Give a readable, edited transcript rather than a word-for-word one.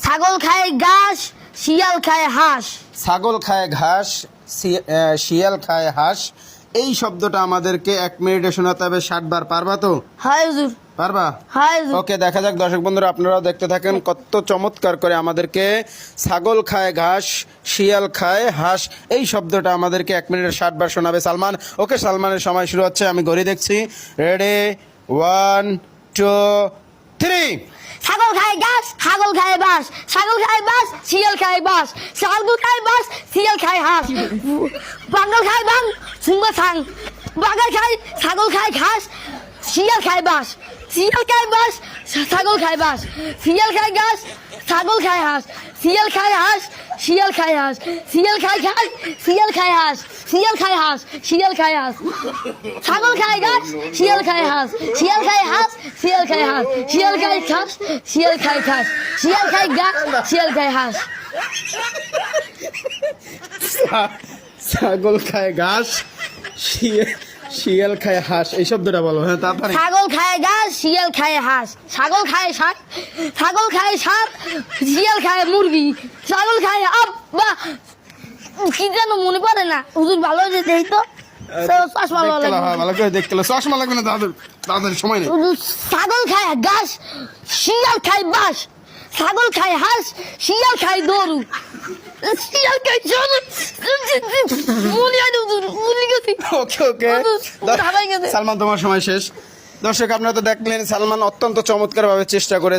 ছাগল খায় ঘাস, শিয়াল খায় হাঁস। ছাগল খায় ঘাস, শিয়াল খায় হাঁস। এই শব্দটা আমাদেরকে 1 মিনিটে শোনাতে হবে 60 বার। পারবা তো? হায় হুজুর, পারবা? হায় হুজুর। ওকে, দেখা যাক দর্শক বন্ধুরা, আপনারাও দেখতে থাকেন কত চমৎকার করে আমাদেরকে ছাগল খায় ঘাস, শিয়াল খায় হাঁস এই শব্দটা আমাদেরকে 1 মিনিটে 60 বার শোনাবে সালমান। ওকে, সালমানের সময় শুরু হচ্ছে, আমি ঘড়ি দেখছি। রেডি, 1 2 3। ছাগল খায় ঘাস, ছাগল খায় বাস, ছাগল খায় বাস, শিয়াল খায় বাস, ছাগল খায় বাস, শিয়াল খায় হাঁস। বাঙ্গল খায় বাং, সুঙ্গা ছাং। বাঙ্গল খায়, ছাগল খায় ঘাস, শিয়াল খায় বাস, শিয়াল খায় বাস, ছাগল খায় বাস, শিয়াল খায় ঘাস, ছাগল খায় হাঁস, শিয়াল খায় হাঁস, শিয়াল খায় হাঁস, শিয়াল খায় ঘাস, শিয়াল খায় হাঁস, শিয়াল খায় হাঁস, শিয়াল খায় হাঁস। ছাগল খায় ঘাস, শিয়াল খায় হাঁস, শিয়াল খায় হাঁস, শিয়াল খায় হাঁস, শিয়াল খায় ঘাস, শিয়াল খায় ঘাস, শিয়াল খায় ঘাস, শিয়াল খায় হাঁস। ছাগল খায় ঘাস, শিয়াল খায় হাঁস এই শব্দটা বলো। হ্যাঁ, তারপরে ছাগল খায় ঘাস, শিয়াল খায় হাঁস, ছাগল খায় শাক, ছাগল খায় শাক, শিয়াল খায় মুরগি, ছাগল খায় আব্বা কি যেন মনে পড়ে না হুজুর, ভালো যে দেই তো চশমা দেখতে লাগবে। হ্যাঁ, ভালো করে দেখতে হলো। চশমা লাগবে না, তাদের সময় নেই। হুজুর, ছাগল খায় ঘাস, শিয়াল খায় বাস, ছাগল খায় হাঁস, শিয়াল খায় গরু, শিয়াল খায় গরু। মনে হয় না হুজুর, ভুলে গেছি। ওকে ওকে, হুজুর, হারাই গেছে। সালমান তোমার সময় শেষ। দর্শক, আপনারা তো দেখলেন সালমান অত্যন্ত চমৎকারভাবে চেষ্টা করে